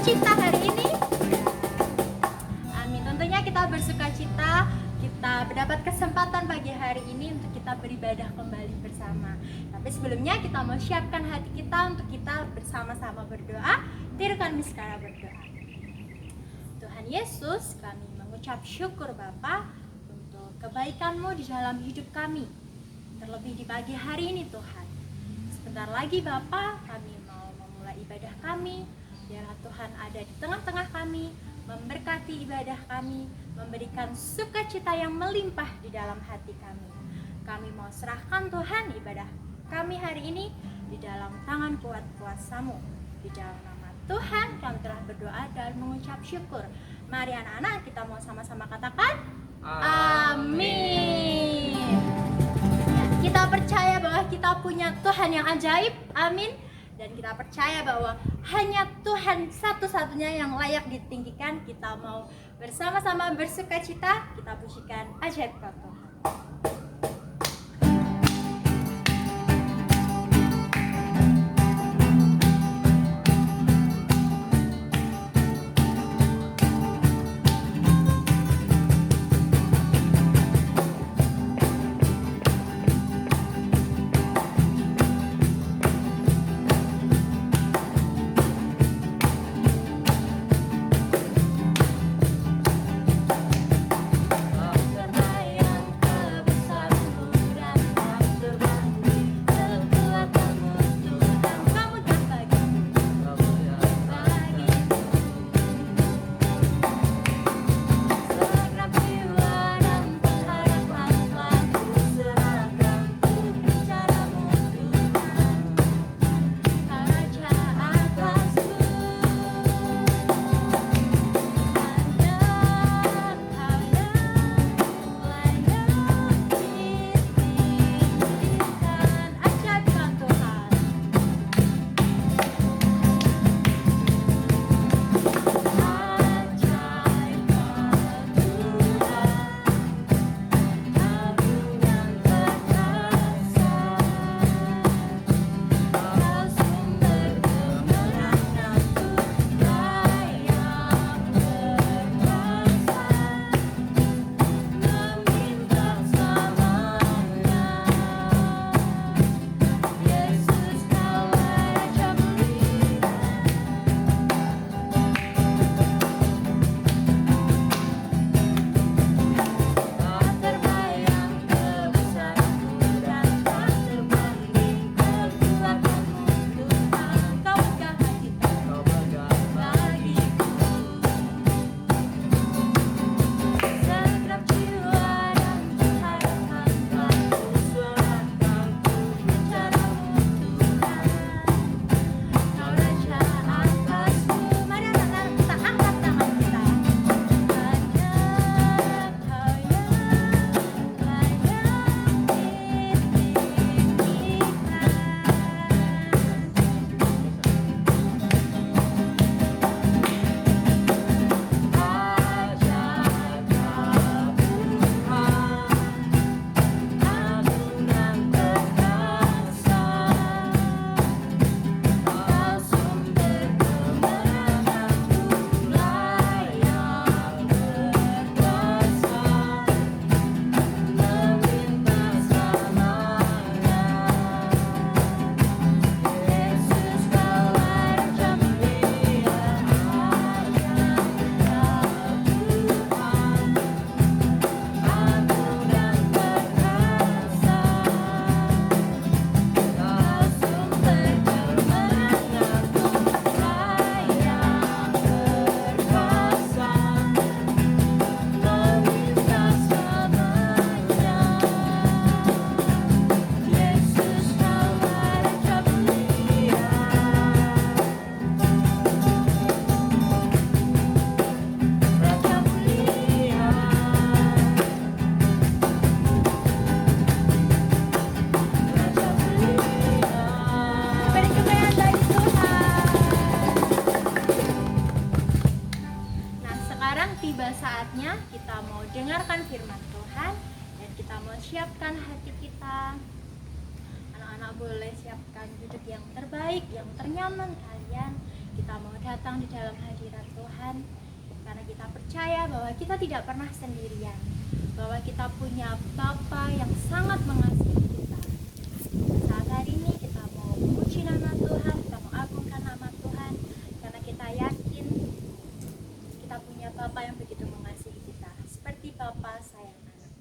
cita hari ini? Amin. Tentunya kita bersuka cita, kita mendapat kesempatan pagi hari ini untuk kita beribadah kembali bersama. Tapi sebelumnya kita mau siapkan hati kita untuk kita bersama-sama berdoa. Tirukan sekarang berdoa. Tuhan Yesus, kami mengucap syukur Bapa untuk kebaikan-Mu di dalam hidup kami. Terlebih di pagi hari ini Tuhan. Sebentar lagi Bapa, kami mau memulai ibadah kami. Biarlah Tuhan ada di tengah-tengah kami, memberkati ibadah kami, memberikan sukacita yang melimpah di dalam hati kami. Kami mau serahkan Tuhan ibadah kami hari ini di dalam tangan kuat kuasa-Mu. Di dalam nama Tuhan kami telah berdoa dan mengucap syukur. Mari anak-anak kita mau sama-sama katakan Amin. Ya, kita percaya bahwa kita punya Tuhan yang ajaib. Amin. Dan kita percaya bahwa hanya Tuhan satu-satunya yang layak ditinggikan. Kita mau bersama-sama bersukacita, kita pujikan ajaib kau Tuhan. Saatnya kita mau dengarkan firman Tuhan dan kita mau siapkan hati kita. Anak-anak boleh siapkan duduk yang terbaik, yang ternyaman kalian. kita mau datang di dalam hadirat Tuhan, karena kita percaya bahwa kita tidak pernah sendirian, bahwa kita punya Bapa yang sangat mengasihi kita. Saat hari ini kita mau memuji nama Tuhan, kita mau agungkan nama Tuhan, karena kita yakin kita punya Bapa yang begitu mengasihi kita, seperti Bapa sayang anak.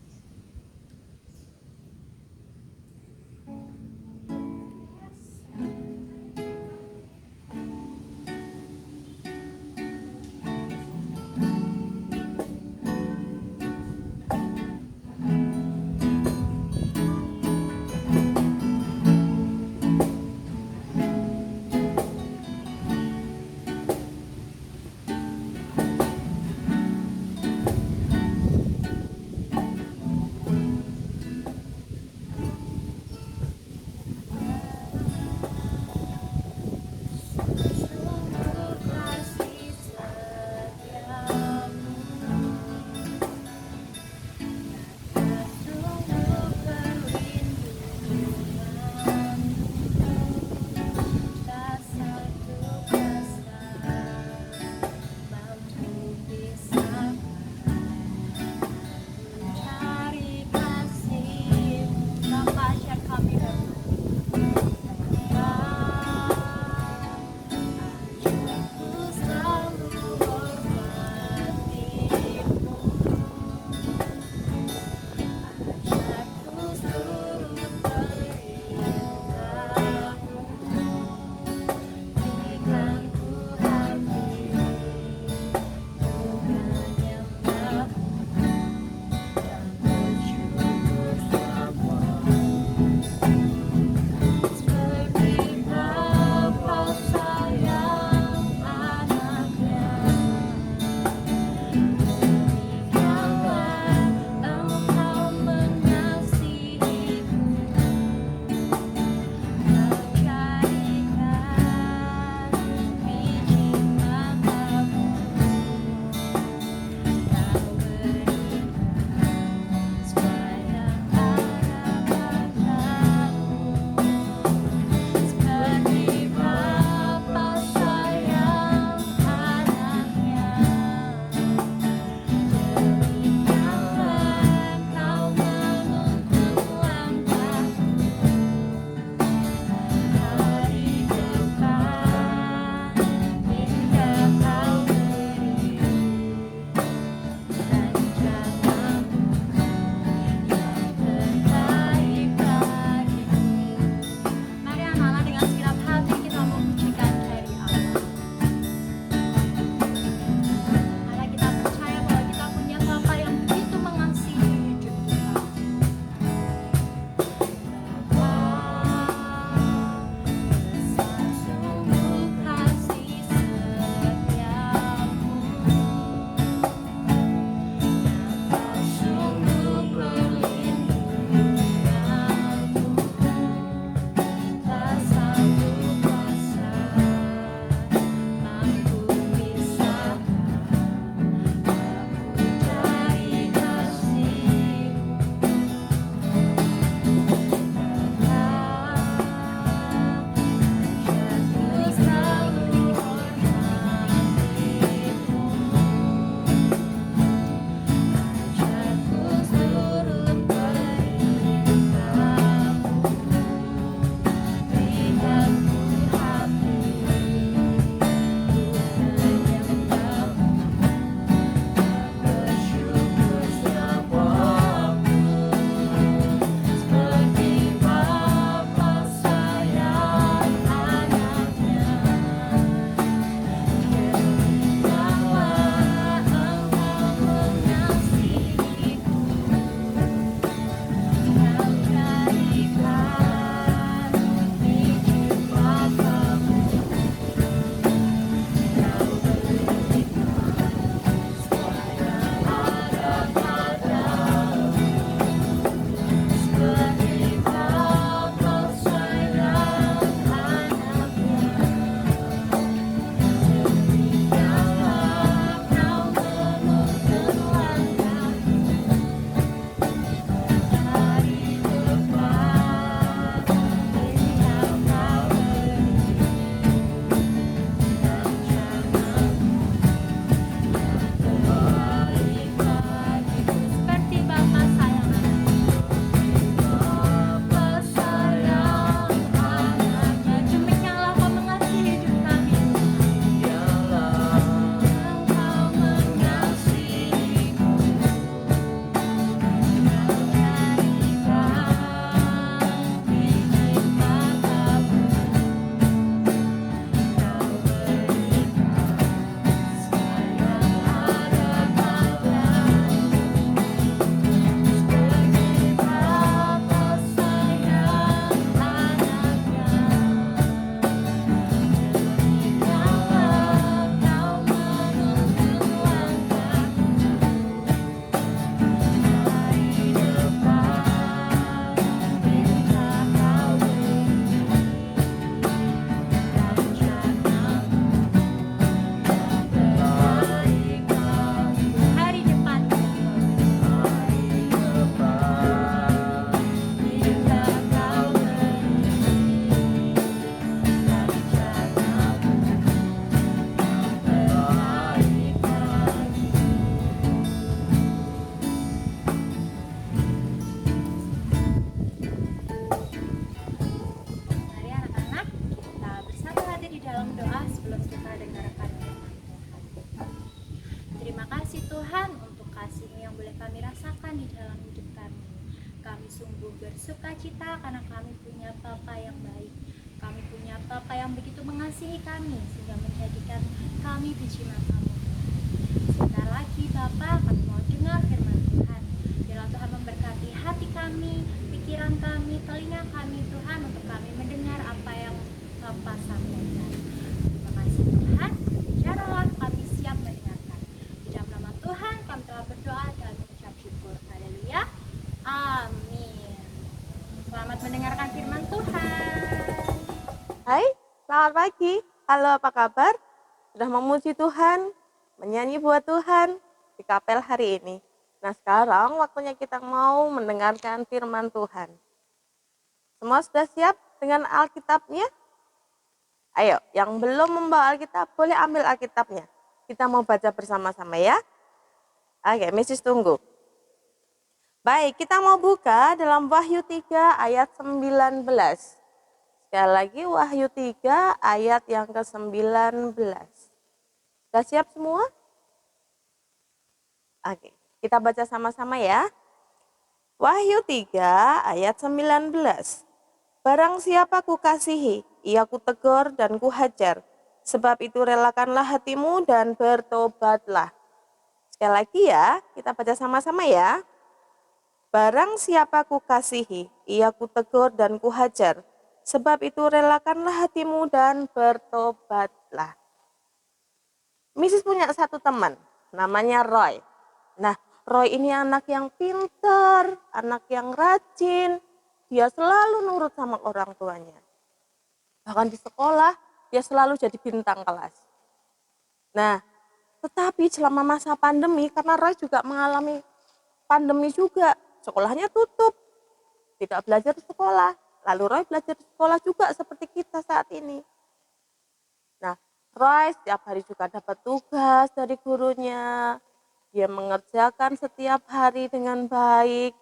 kami rasakan di dalam hidup kami. Kami sungguh bersuka cita karena kami punya Bapa yang baik. Kami punya Bapa yang begitu mengasihi kami sehingga menjadikan kami biji matamu. Sebentar lagi Bapa, kami mau dengar firman Tuhan. Biarlah Tuhan memberkati hati kami, pikiran kami, telinga kami Tuhan, untuk kami mendengar apa yang Bapa sampaikan. Terima kasih Tuhan, bicaralah, kami siap mendengarkan. Di dalam nama Tuhan kami telah berdoa dan mengucap syukur. Haleluya. Amin. Selamat mendengarkan firman Tuhan. Hai, selamat pagi. Halo, apa kabar? Sudah memuji Tuhan, menyanyi buat Tuhan di kapel hari ini. Nah, sekarang waktunya kita mau mendengarkan firman Tuhan. Semua sudah siap dengan Alkitabnya? Ayo, yang belum membawa Alkitab, boleh ambil Alkitabnya. Kita mau baca bersama-sama ya. Oke, Mrs. tunggu. Baik, kita mau buka dalam Wahyu 3 ayat 19. Sekali lagi Wahyu 3 ayat yang ke-19. Sudah siap semua? Oke, kita baca sama-sama ya. Wahyu 3 ayat 19. Barang siapa kukasihi, ia kutegur dan kuhajar. Sebab itu relakanlah hatimu dan bertobatlah. Sekali lagi ya, kita baca sama-sama ya. Barang siapa kukasihi, ia kutegur dan kuhajar. Sebab itu relakanlah hatimu dan bertobatlah. Mrs. punya satu teman, namanya Roy. Nah, Roy ini anak yang pintar, anak yang rajin. Dia selalu nurut sama orang tuanya. Bahkan di sekolah, dia selalu jadi bintang kelas. Nah, tetapi selama masa pandemi, karena Roy juga mengalami pandemi juga, sekolahnya tutup, tidak belajar di sekolah. Lalu Roy belajar di sekolah juga seperti kita saat ini. Nah, Roy setiap hari juga dapat tugas dari gurunya. Dia mengerjakan setiap hari dengan baik.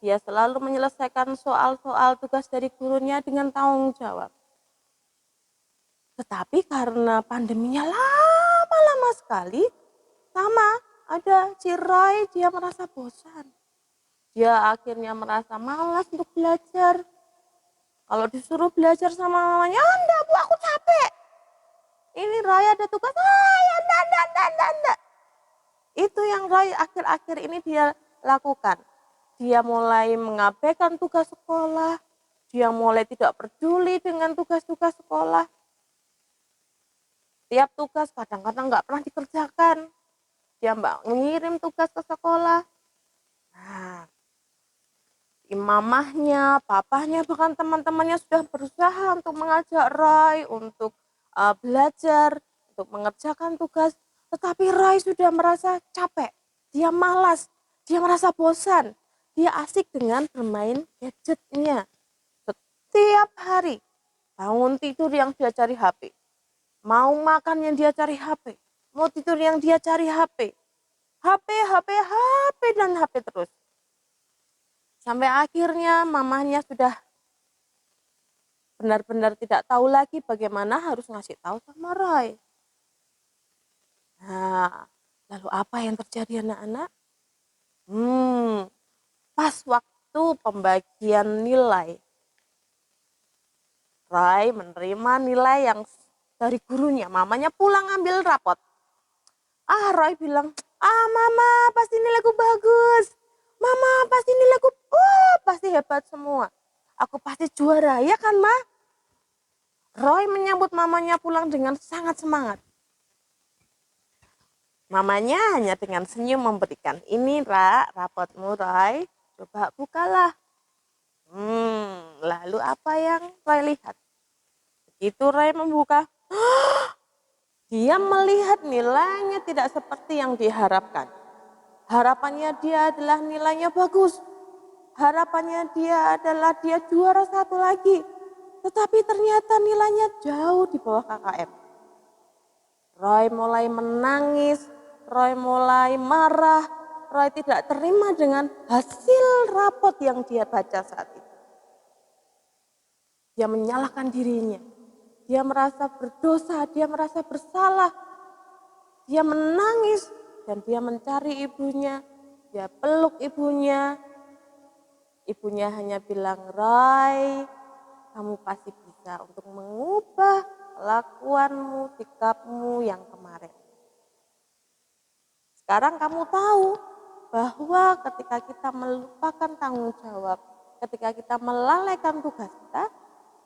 Dia selalu menyelesaikan soal-soal tugas dari gurunya dengan tanggung jawab. Tetapi karena pandeminya lama-lama sekali, sama ada si Roy, dia merasa bosan. Dia akhirnya merasa malas untuk belajar. Kalau disuruh belajar sama mamanya, enggak bu, aku capek. Ini Roy ada tugas, enggak. Itu yang Roy akhir-akhir ini dia lakukan. Dia mulai mengabaikan tugas sekolah, dia mulai tidak peduli dengan tugas-tugas sekolah. Tiap tugas kadang-kadang nggak pernah dikerjakan. Dia mengirim tugas ke sekolah. Nah, mamahnya, papahnya, bahkan teman-temannya sudah berusaha untuk mengajak Roy untuk belajar, untuk mengerjakan tugas. Tetapi Roy sudah merasa capek, dia malas, dia merasa bosan. Dia asik dengan bermain gadgetnya. Setiap hari, bangun tidur yang dia cari HP. Mau makan yang dia cari HP. Mau tidur yang dia cari HP. HP, dan HP terus. Sampai akhirnya mamanya sudah benar-benar tidak tahu lagi bagaimana harus ngasih tahu sama Roy. Nah, lalu apa yang terjadi anak-anak? Pas waktu pembagian nilai, Roy menerima nilai yang dari gurunya. Mamanya pulang ambil rapot. Roy bilang, mama pasti nilaiku bagus. Mama pasti nilaiku, pasti hebat semua. Aku pasti juara, ya kan ma? Roy menyambut mamanya pulang dengan sangat semangat. Mamanya hanya dengan senyum memberikan, ini rapotmu Roy, coba bukalah. Lalu apa yang Roy lihat? Begitu Roy membuka, dia melihat nilainya tidak seperti yang diharapkan. Harapannya dia adalah nilainya bagus. Harapannya dia adalah dia juara satu lagi. Tetapi ternyata nilainya jauh di bawah KKM. Roy mulai menangis, Roy mulai marah, Roy tidak terima dengan hasil rapot yang dia baca saat itu. Dia menyalahkan dirinya, dia merasa berdosa, dia merasa bersalah. Dia menangis dan dia mencari ibunya. Dia peluk ibunya. Ibunya hanya bilang, Roy, kamu pasti bisa untuk mengubah kelakuanmu, sikapmu yang kemarin. Sekarang kamu tahu bahwa ketika kita melupakan tanggung jawab, ketika kita melalaikan tugas kita,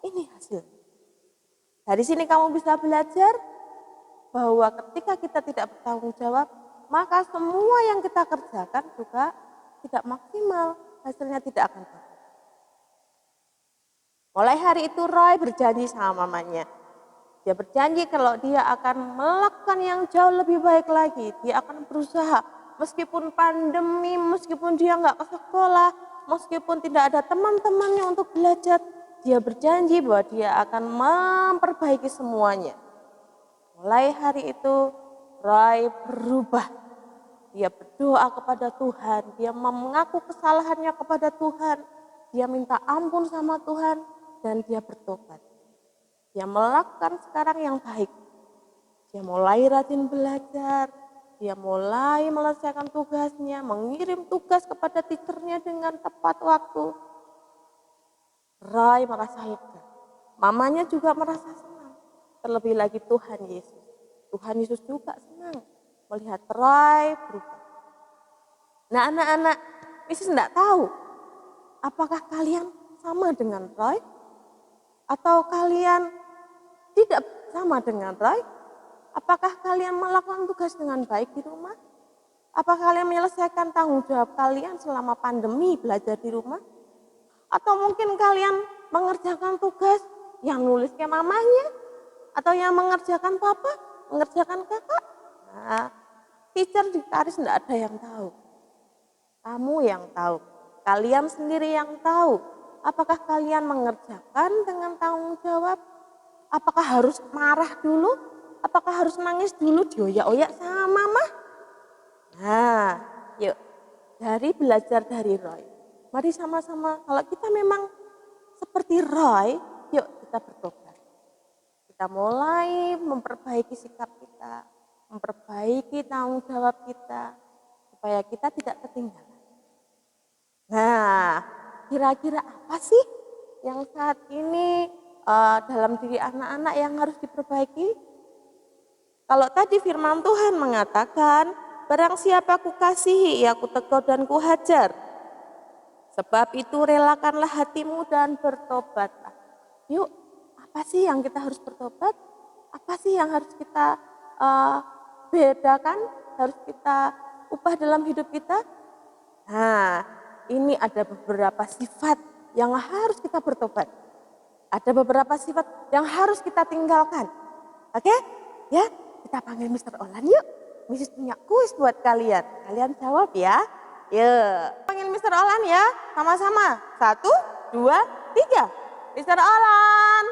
ini hasil. Dari sini kamu bisa belajar bahwa ketika kita tidak bertanggung jawab, maka semua yang kita kerjakan juga tidak maksimal, hasilnya tidak akan bagus. Mulai hari itu Roy berjanji sama mamanya. Dia berjanji kalau dia akan melakukan yang jauh lebih baik lagi. Dia akan berusaha meskipun pandemi, meskipun dia nggak ke sekolah, meskipun tidak ada teman-temannya untuk belajar. Dia berjanji bahwa dia akan memperbaiki semuanya. Mulai hari itu Roy berubah. Dia berdoa kepada Tuhan, dia mengaku kesalahannya kepada Tuhan. Dia minta ampun sama Tuhan dan dia bertobat. Dia melakukan sekarang yang baik. Dia mulai rajin belajar, dia mulai menyelesaikan tugasnya, mengirim tugas kepada teachernya dengan tepat waktu. Roy merasa lega. Mamanya juga merasa senang. Terlebih lagi Tuhan Yesus. Tuhan Yesus juga senang melihat Roy berubah. Nah anak-anak, Yesus tidak tahu apakah kalian sama dengan Roy atau kalian tidak sama dengan Roy? Apakah kalian melakukan tugas dengan baik di rumah? Apakah kalian menyelesaikan tanggung jawab kalian selama pandemi belajar di rumah? Atau mungkin kalian mengerjakan tugas yang nulisnya mamanya? Atau yang mengerjakan papa? Mengerjakan kakak? Nah, teacher di Karis tidak ada yang tahu. Kamu yang tahu. Kalian sendiri yang tahu. Apakah kalian mengerjakan dengan tanggung jawab? Apakah harus marah dulu? Apakah harus nangis dulu dioyak-oyak sama mama? Nah, yuk dari belajar dari Roy. Mari sama-sama, kalau kita memang seperti Roy, yuk kita bertobat. Kita mulai memperbaiki sikap kita, memperbaiki tanggung jawab kita, supaya kita tidak ketinggalan. Nah, kira-kira apa sih yang saat ini dalam diri anak-anak yang harus diperbaiki? Kalau tadi firman Tuhan mengatakan, barang siapa kukasihi, ia kutegur dan kuhajar. Sebab itu relakanlah hatimu dan bertobatlah. Yuk, apa sih yang kita harus bertobat? Apa sih yang harus kita bedakan, harus kita ubah dalam hidup kita? Nah, ini ada beberapa sifat yang harus kita bertobat. Ada beberapa sifat yang harus kita tinggalkan. Oke? Ya, kita panggil Mr. Olan yuk. Mrs. punya kuis buat kalian. Kalian jawab ya. Yuk. Panggil Mr. Olan ya. Sama-sama. 1, 2, 3. Mr. Olan.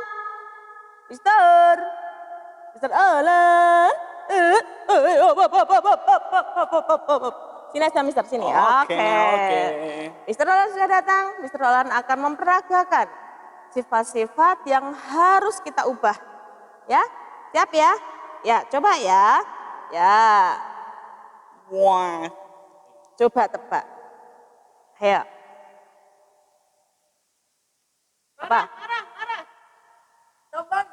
Mr. Olan. Sini aja Mr. Sini. Oke. Mr. Olan sudah datang. Mr. Olan akan memperagakan sifat-sifat yang harus kita ubah. Ya, siap ya? Ya, coba ya. Ya. Wah. Coba tebak. Ayo. Apa? Marah. Sombong.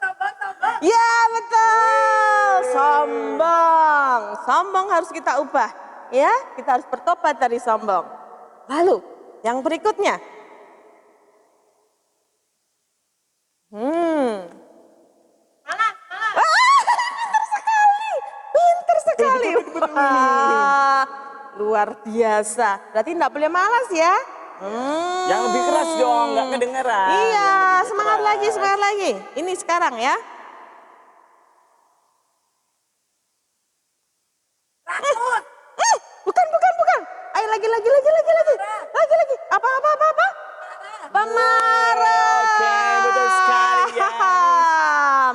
Ya, betul. Sombong harus kita ubah. Ya, kita harus bertobat dari sombong. Lalu, yang berikutnya. Malas. Pinter sekali. Wah, luar biasa. Berarti enggak boleh malas ya. Yang lebih keras dong, nggak kedengeran. Iya, semangat lagi. Ini sekarang ya. Takut. Bukan. Ayo lagi. Apa? Pemarah. Oke, betul sekali ya.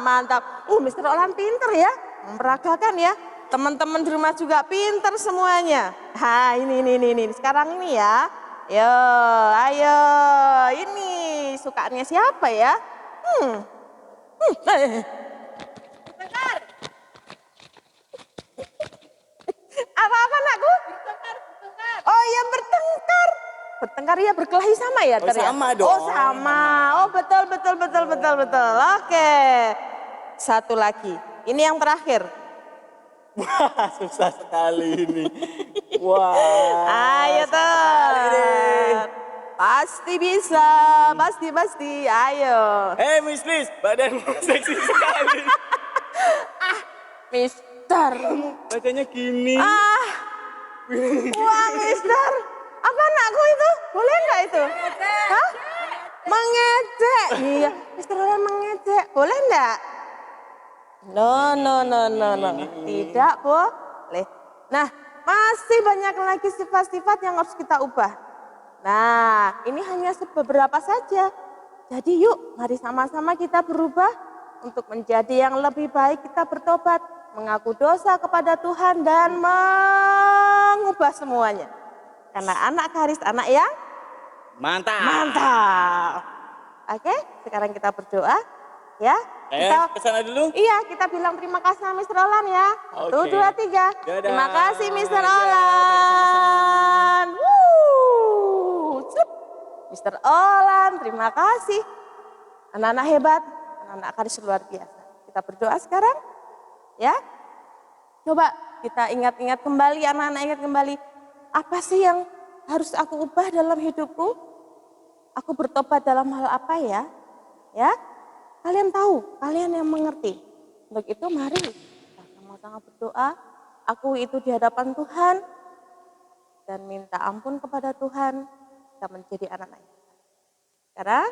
Mantap. Mr. Olan pinter ya. Memperagakan ya. Teman-teman di rumah juga pinter semuanya. Nah, ini. Sekarang ini ya. Ayo. Ini sukaannya siapa ya? Bentar. Apa nakku? Bentar. Oh iya karya berkelahi sama ya? Oh, Ter, ya? sama dong. Oh sama. Oh betul. Oke. Satu lagi. Ini yang terakhir. Wah, susah sekali ini. Wah. Ayo susah sekali Ter. deh. Pasti bisa. Pasti. Ayo. Miss Liz, badanmu seksi sekali. Mister. Bacanya gini. Wah Mister. Apa anakku itu? Boleh nggak itu? Hah? Mengejek. Iya. Mister Olan mengejek. Boleh nggak? No. Tidak boleh. Nah, masih banyak lagi sifat-sifat yang harus kita ubah. Nah, ini hanya beberapa saja. Jadi yuk, mari sama-sama kita berubah untuk menjadi yang lebih baik. Kita bertobat, mengaku dosa kepada Tuhan dan mengubah semuanya. Karena anak Karis, anak yang mantap. Oke, sekarang kita berdoa. Ya, Ke sana dulu. Iya, kita bilang terima kasih sama Mr. Olan ya. 1, Oke. 2, 3. Dadah. Terima kasih Mr. Ya, Olan. Cup. Mr. Olan, terima kasih. Anak-anak hebat, anak-anak Karis luar biasa. Kita berdoa sekarang. Ya. Coba kita ingat-ingat kembali, anak-anak ingat kembali. Apa sih yang harus aku ubah dalam hidupku? Aku bertobat dalam hal apa ya? Ya. Kalian tahu, kalian yang mengerti. Untuk itu mari kita sama-sama berdoa. Aku itu di hadapan Tuhan dan minta ampun kepada Tuhan. Kita menjadi anak-anak. Sekarang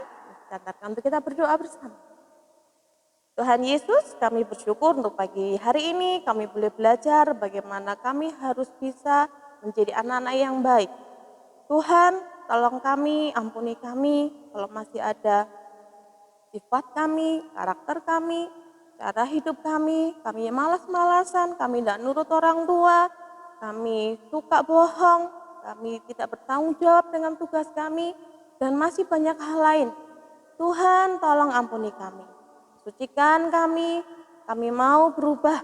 catatkan untuk kita berdoa bersama. Tuhan Yesus, kami bersyukur untuk pagi hari ini kami boleh belajar bagaimana kami harus bisa menjadi anak-anak yang baik. Tuhan, tolong kami, ampuni kami kalau masih ada sifat kami, karakter kami, cara hidup kami malas-malasan, kami tidak nurut orang tua, kami suka bohong, kami tidak bertanggung jawab dengan tugas kami, dan masih banyak hal lain. Tuhan tolong ampuni kami, sucikan kami mau berubah.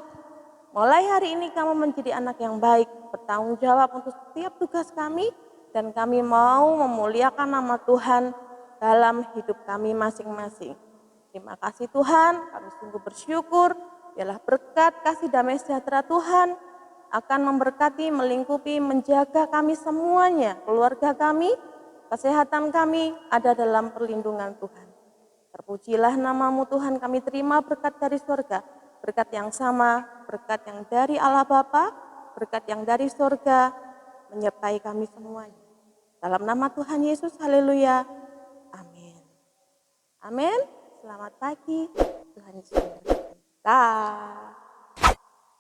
Mulai hari ini kami menjadi anak yang baik, bertanggung jawab untuk setiap tugas kami, dan kami mau memuliakan nama Tuhan dalam hidup kami masing-masing. Terima kasih Tuhan, kami sungguh bersyukur. Biarlah berkat kasih damai sejahtera Tuhan akan memberkati, melingkupi, menjaga kami semuanya. Keluarga kami, kesehatan kami ada dalam perlindungan Tuhan. Terpujilah namamu Tuhan, kami terima berkat dari surga. Berkat yang sama, berkat yang dari Allah Bapa, berkat yang dari surga, menyertai kami semuanya. Dalam nama Tuhan Yesus, haleluya. Amin. Amin. Selamat pagi. Tuhan Yesus memberkati kita.